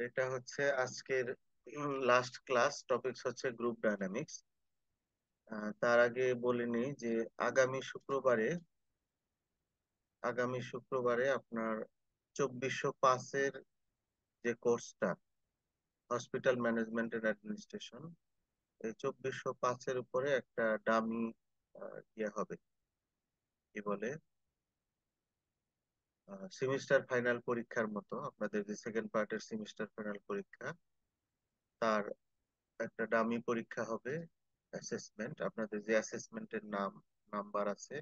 এটা হচ্ছে আজকের লাস্ট ক্লাস। টপিকস হচ্ছে গ্রুপ ডায়নামিক্স। তার আগে বলিনি যে আগামী শুক্রবারে আগামী শুক্রবারে আপনার 2405-এর যে কোর্সটা, হসপিটাল ম্যানেজমেন্ট এন্ড অ্যাডমিনিস্ট্রেশন, এই 2405-এর উপরে একটা ডামি ইয়ে হবে, কি বলে, সেমিস্টার ফাইনাল পরীক্ষার মতো। আপনাদের যে সেকেন্ড পার্টের সেমিস্টার ফাইনাল পরীক্ষা, তার একটা ডামি পরীক্ষা হবে। অ্যাসেসমেন্ট, আপনাদের যে অ্যাসেসমেন্টের নাম্বার আছে,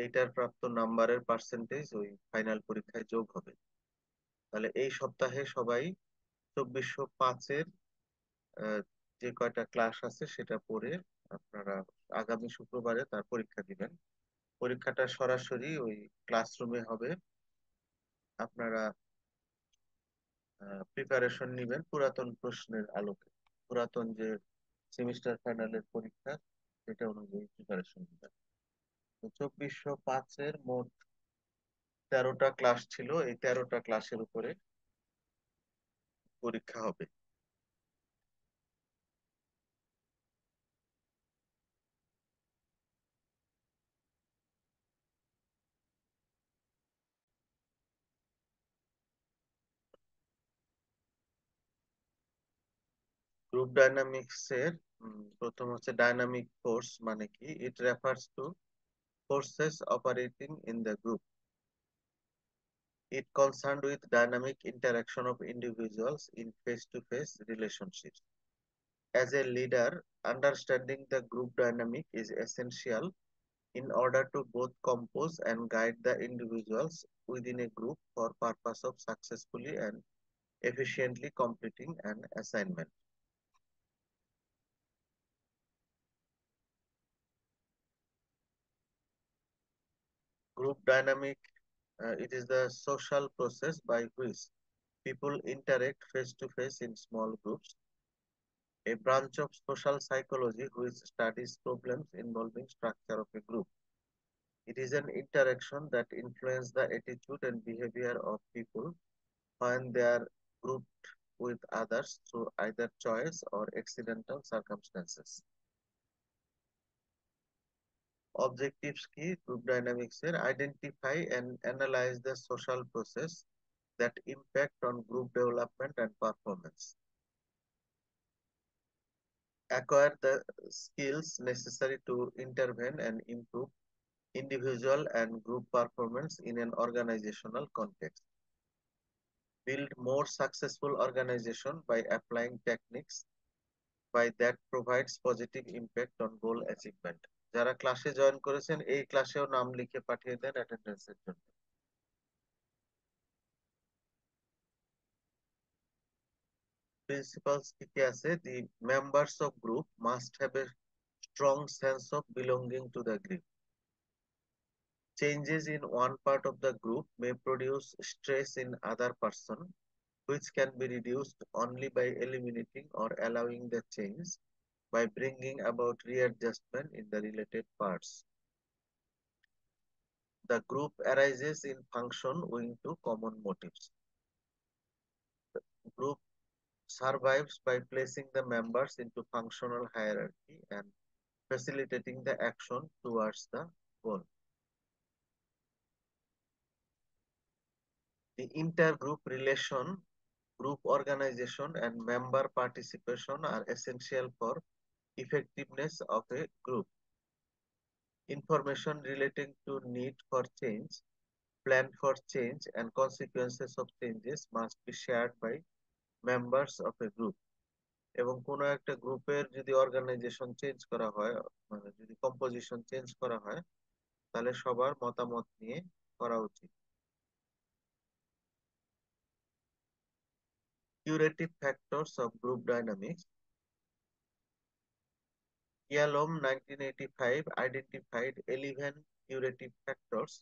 এইটার প্রাপ্ত নাম্বারের পার্সেন্টেজ ওই ফাইনাল পরীক্ষায় যোগ হবে। তাহলে এই সপ্তাহে সবাই 2405-এর যে কয়টা ক্লাস আছে সেটা পড়ে আপনারা আগামী শুক্রবারে তার পরীক্ষা দিবেন। পরীক্ষাটা সরাসরি ওই ক্লাসরুমে হবে। আপনারা প্রিপারেশন নিবেন পুরাতন প্রশ্নের আলোকে। পুরাতন যে সেমিস্টার ফাইনালের পরীক্ষা, সেটা অনুযায়ী প্রিপারেশন নিবেন। তো 2405-এর মোট 13টা ক্লাস ছিল, এই 13টা ক্লাসের উপরে পরীক্ষা হবে। গ্রুপ ডায়নামিক্স এর প্রথম হচ্ছে ডায়নামিক ফোর্স। মানে কি? It refers to forces operating in the group. It concerned with dynamic interaction of individuals in face-to-face relationships. As a leader, understanding the group dynamic is essential in order to both compose and guide the individuals within a group for purpose of successfully and efficiently completing an assignment. Group dynamic, it is the social process by which people interact face to face in small groups, a branch of social psychology which studies problems involving structure of a group. It is an interaction that influences the attitude and behavior of people when they are grouped with others through either choice or accidental circumstances. Objectives কি group dynamics এর? Identify and analyze the social process that impact on group development and performance. Acquire the skills necessary to intervene and improve individual and group performance in an organizational context. Build more successful organization by applying techniques by that provides positive impact on goal achievement. যারা ক্লাসে join করেছেন, এই ক্লাসেও নাম লিখে পাঠিয়ে দেন অ্যাটেন্ডেন্সের জন্য। Principles কি কি আছে? দি members of group must have a strong sense of belonging to the group. Changes in one part of the group may produce stress in other person, which can be reduced only by eliminating or allowing the change by bringing about readjustment in the related parts. The group arises in function owing to common motives. The group survives by placing the members into functional hierarchy and facilitating the action towards the goal. The intergroup relation, group organization, and member participation are essential for effectiveness of a group. Information relating to need for change, plan for change, and consequences of changes must be shared by members of a group. এবং কোনো একটা গ্রুপের যদি organisation change করা হয়, মানে যদি composition change করা হয়, তাহলে সবার মতামত নিয়ে করা উচিত। Curative factors of group dynamics. Yalom 1985 identified 11 curative factors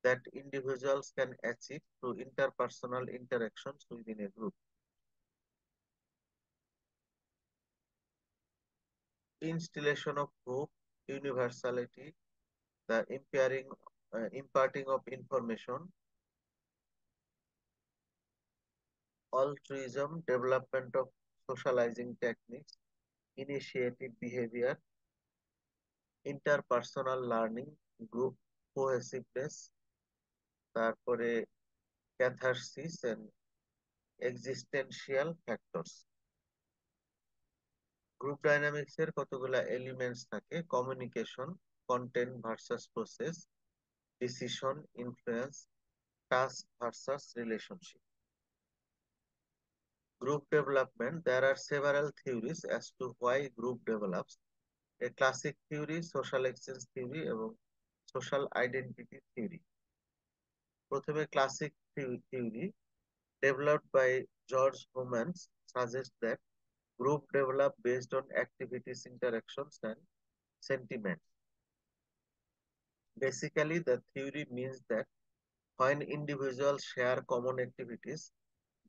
that individuals can achieve through interpersonal interactions within a group. Installation of hope, universality, the imparting of information, altruism, development of socializing techniques, initiative behavior, interpersonal learning, group cohesiveness, তারপরে catharsis and existential factors. Group dynamics এর কতগুলা elements থাকে: communication, content versus process, decision, influence, task versus relationship. Group development, there are several theories as to why group develops. A classic theory, social exchange theory এবং social identity theory. প্রথমে classic theory developed by George Homans suggests that group develop based on activities, interactions and sentiments. Basically, the theory means that when individuals share common activities,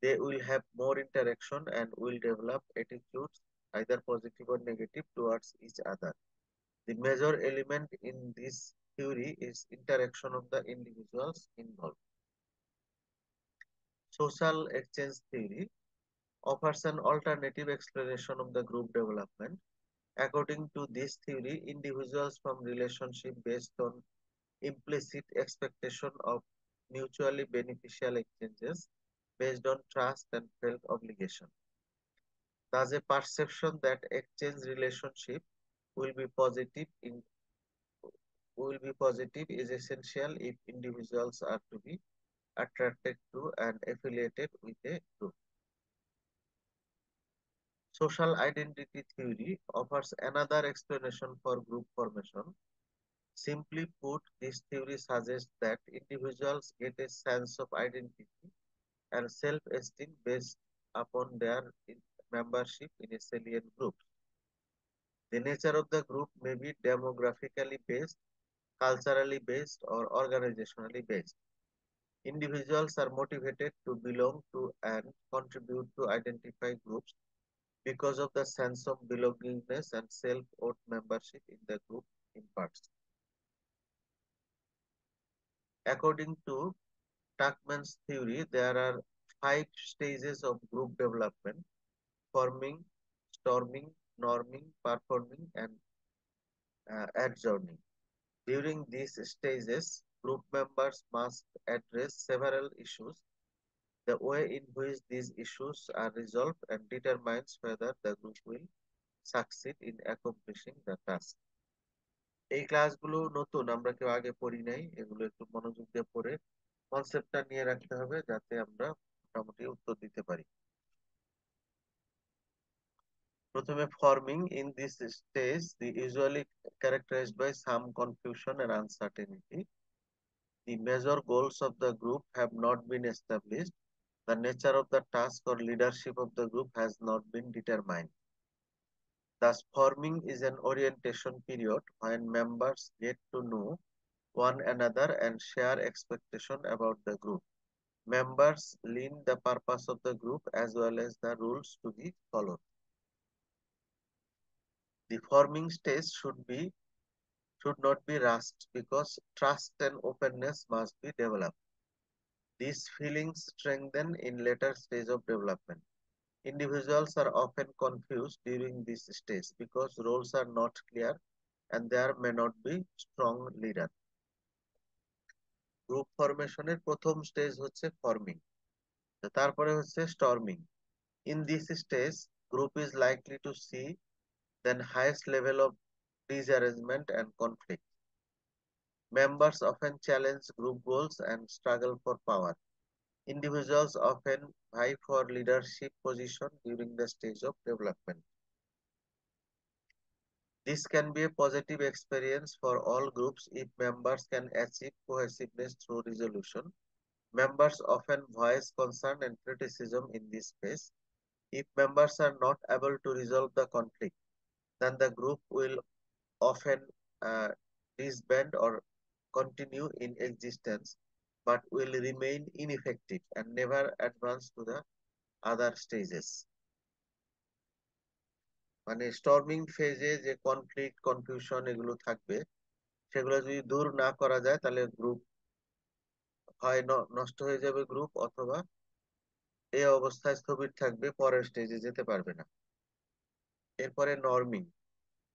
they will have more interaction and will develop attitudes, either positive or negative, towards each other. The major element in this theory is interaction of the individuals involved. Social exchange theory offers an alternative explanation of the group development. According to this theory, individuals form relationship based on implicit expectation of mutually beneficial exchanges based on trust and felt obligation. Thus, a perception that exchange relationship will be positive is essential if individuals are to be attracted to and affiliated with a group. Social identity theory offers another explanation for group formation. Simply put, this theory suggests that individuals get a sense of identity and self-esteem based upon their membership in a salient group. The nature of the group may be demographically based, culturally based, or organizationally based. Individuals are motivated to belong to and contribute to identified groups because of the sense of belongingness and self-worth membership in the group imparts. According to Tuckman's theory, there are 5 stages of group development: forming, storming, norming, performing, and adjourning. During these stages, group members must address several issues. The way in which these issues are resolved and determines whether the group will succeed in accomplishing the task. এই ক্লাসগুলো নতুন, আমরা কেউ আগে পড়ি নাই, এগুলো একটু মনোযোগ দিয়ে পড়ে কনসেপ্টটা নিয়ে রাখতে হবে যাতে আমরা মোটামুটি উত্তর দিতে পারি। প্রথমে forming, in this stage the usually characterized by some confusion and uncertainty. The major goals of the group have not been established. The nature of the task or leadership of the group has not been determined. Thus, forming is an orientation period when members get to know one another and share expectation about the group. Members learn the purpose of the group as well as the rules to be followed. The forming stage should not be rushed because trust and openness must be developed. These feelings strengthen in later stage of development. Individuals are often confused during this stage because roles are not clear and there may not be strong leader. Group ফরমেশনের প্রথম stage হচ্ছে forming, তারপরে হচ্ছে storming. In this stage, group is likely to see the highest level of disarrangement and conflict. Members often challenge group goals and struggle for power. Individuals often vie for leadership position during the stage of development. This can be a positive experience for all groups if members can achieve cohesiveness through resolution. Members often voice concern and criticism in this phase. If members are not able to resolve the conflict, then the group will often disband or continue in existence, but will remain ineffective and never advance to the other stages. মানে storming ফেজে যে conflict, confusion এগুলো থাকবে, সেগুলো যদি দূর না করা যায় তাহলে গ্রুপ হয় নষ্ট হয়ে যাবে গ্রুপ, অথবা এই অবস্থায় স্থবির থাকবে, পরের স্টেজে যেতে পারবে না। এরপরে নর্মিং।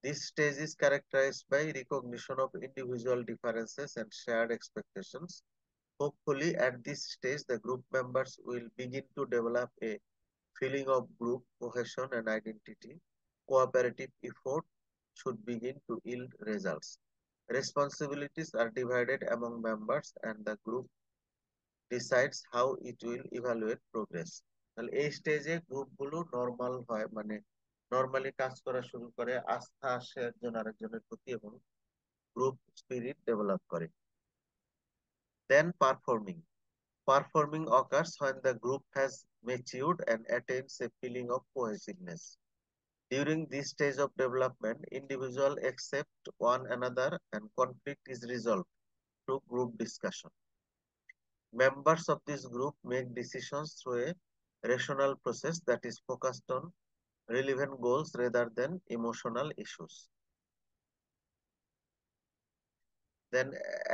This stage is characterized by recognition of individual differences and shared expectations. Hopefully, at this stage, the group members will begin to develop a feeling of group cohesion and identity. Cooperative effort should begin to yield results. Responsibilities are divided among members, and the group decides how it will evaluate progress. তাহলে এই স্টেজে গ্রুপগুলো normal হয়, মানে normally কাজ করা শুরু করে, আস্থা আসে একজন আরেকজনের প্রতি এবং গ্রুপ স্পিরিট ডেভেলপ করে। দেন performing. Performing occurs when the group has matured and attains a feeling of cohesiveness. During this stage of development, individuals accept one another and conflict is resolved through group discussion. Members of this group make decisions through a rational process that is focused on relevant goals rather than emotional issues. Then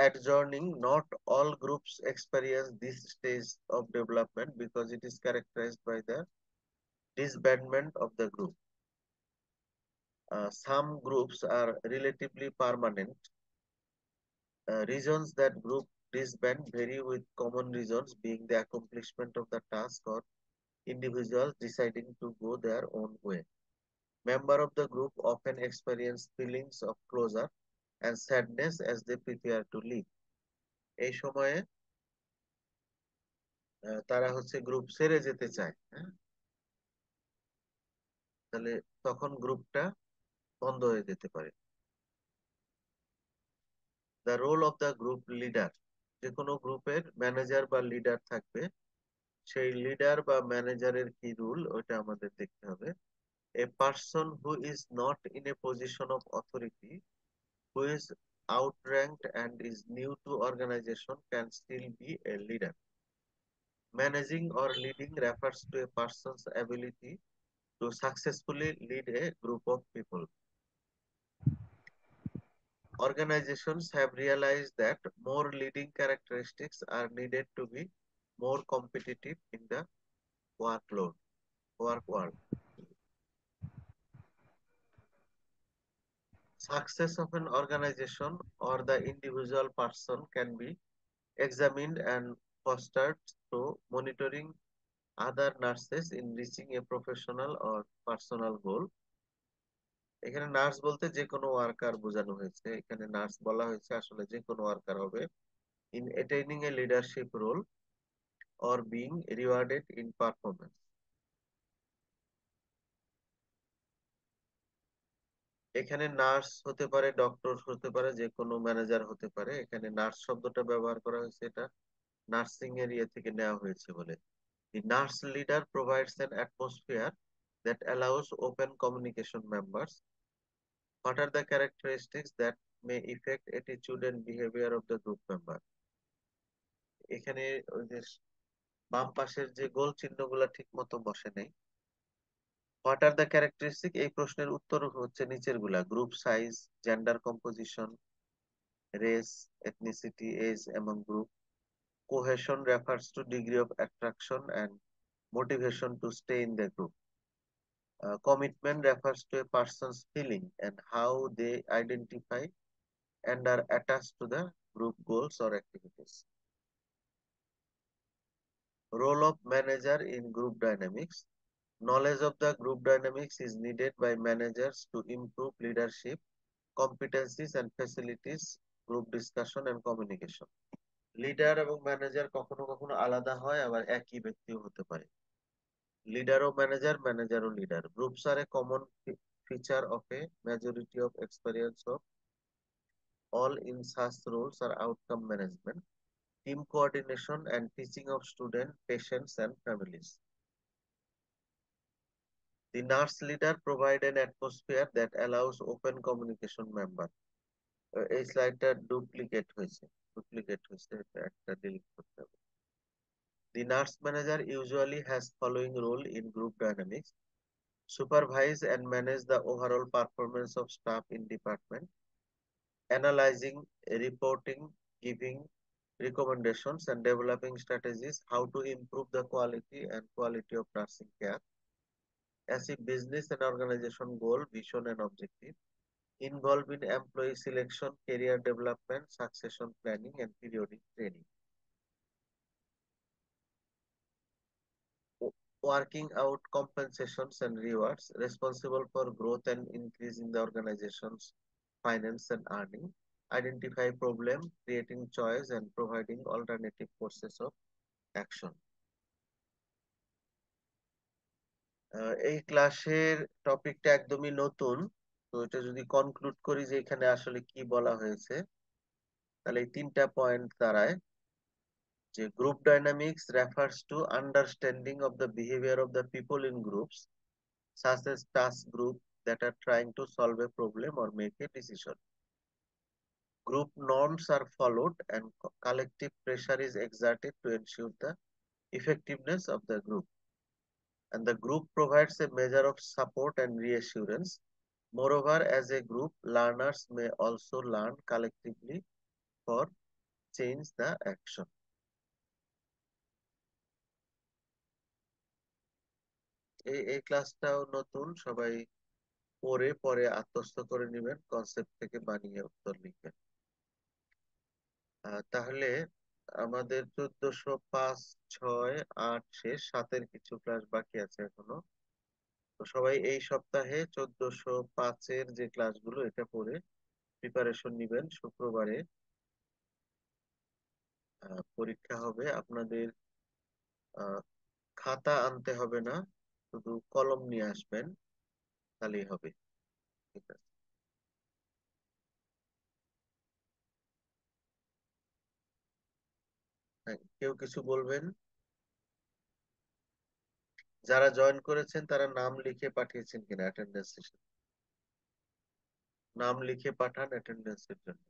adjourning, not all groups experience this stage of development because it is characterized by the disbandment of the group. Some groups are relatively permanent. Reasons that group disband vary, with common reasons being the accomplishment of the task or individuals deciding to go their own way. Members of the group often experience feelings of closure and sadness as they prepare to leave. এই সময়ে তারা হচ্ছে group ছেড়ে যেতে চায়, হ্যাঁ? তাহলে তখন গ্রুপটা বন্ধ হয়ে যেতে পারে। The role of the group leader. যে কোনো গ্রুপের ম্যানেজার বা লিডার থাকবে, সেই লিডার বা ম্যানেজারের কি রুল ওটা আমাদের দেখতে হবে। A person who is not in a position of authority, who is outranked and is new to organization can still be a leader. Managing or leading refers to a person's ability to successfully lead a group of people. Organizations have realized that more leading characteristics are needed to be more competitive in the work world. Success of an organization or the individual person can be examined and fostered through monitoring other nurses in reaching a professional or personal goal. এখানে nurse বলতে যে কোনো worker বোঝানো হয়েছে, এখানে nurse বলা হয়েছে আসলে যে কোনো ওয়ার্কার হবে। In attaining a leadership role or being rewarded in performance. এখানে নার্স হতে পারে, ডক্টর হতে পারে, যে কোনো ম্যানেজার হতে পারে। এখানে নার্স শব্দটা ব্যবহার করা হয়েছে, এটা নার্সিং এর ইয়ে থেকে নেওয়া হয়েছে বলে। The nurse leader provides an atmosphere that allows open communication members. What are the characteristics that may affect attitude and behavior of the group member? এখানে ওই যে বাম পাশের যে গোল চিহ্নগুলা ঠিক মতো বসে নেই। হোয়াট আর দ্য ক্যারেক্টারিস্টিক, এই প্রশ্নের উত্তর হচ্ছে নিচের গুলা: group size, gender composition, race, ethnicity, age among group. Cohesion refers to degree of attraction and motivation to stay in the group. Commitment refers to a person's feeling and how they identify and are attached to the group goals or activities. Role of manager in group dynamics. Knowledge of the group dynamics is needed by managers to improve leadership competencies and facilities group discussion and communication. Leader এবং manager কখনো কখনো আলাদা হয়, আবার একই ব্যক্তিও হতে পারে। লিডার ও ম্যানেজার, ম্যানেজার ও leader. Groups are a common feature of a majority of experience of all in such roles are outcome management, team coordination, and teaching of students, patients, and families. The nurse leader provide an atmosphere that allows open communication member. এই স্লাইডটা duplicate হয়েছে, এটা একটা delete করতে হবে। The nurse manager usually has following role in group dynamics: supervise and manage the overall performance of staff in department, analyzing, reporting, giving recommendations and developing strategies how to improve the quality of nursing care, achieve business and organization goal, vision and objective, involved in employee selection, career development, succession planning, and periodic training. Working out compensations and rewards, responsible for growth and increase in the organization's finance and earning, identify problem, creating choice, and providing alternative courses of action. এই ক্লাসের টপিকটা একদমই নতুন। তো এটা যদি conclude করি যে এখানে আসলে কি বলা হয়েছে, তাহলে এই তিনটা পয়েন্ট দাঁড়ায় যে group dynamics refers to understanding of the behavior of the people in groups such as task group that are trying to solve a problem or make a decision. Group norms are followed and collective pressure is exerted to ensure the effectiveness of the group. And the group provides a measure of support and reassurance. Moreover, as a group, learners may also learn collectively for change the action. এই ক্লাসটাও নতুন, সবাই পড়ে পরে আত্মস্থ করে নেবেন, concept থেকে বানিয়ে উত্তর লিখবেন। তাহলে আমাদের 1405, 6, 8 শেষ, 7-এর কিছু ক্লাস বাকি আছে এখনো। তো সবাই এই সপ্তাহে 1405-এর যে ক্লাসগুলো এটা পড়ে প্রিপারেশন নিবেন। শুক্রবারে পরীক্ষা হবে। আপনাদের খাতা আনতে হবে না, শুধু কলম নিয়ে আসবেন, তাহলেই হবে। ঠিক আছে। হ্যাঁ, কেউ কিছু বলবেন? যারা জয়েন করেছেন তারা নাম লিখে পাঠিয়েছেন কিনা অ্যাটেন্ডেন্স? নাম লিখে পাঠান অ্যাটেন্ডেন্সের জন্য।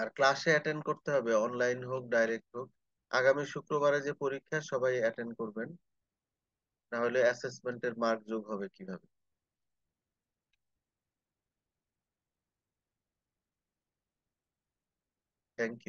আর ক্লাসে অ্যাটেন্ড করতে হবে, অনলাইন হোক ডাইরেক্ট হোক। আগামী শুক্রবারে যে পরীক্ষা সবাই অ্যাটেন্ড করবেন, না হলে অ্যাসেসমেন্টের মার্ক যোগ হবে কিভাবে? Thank you.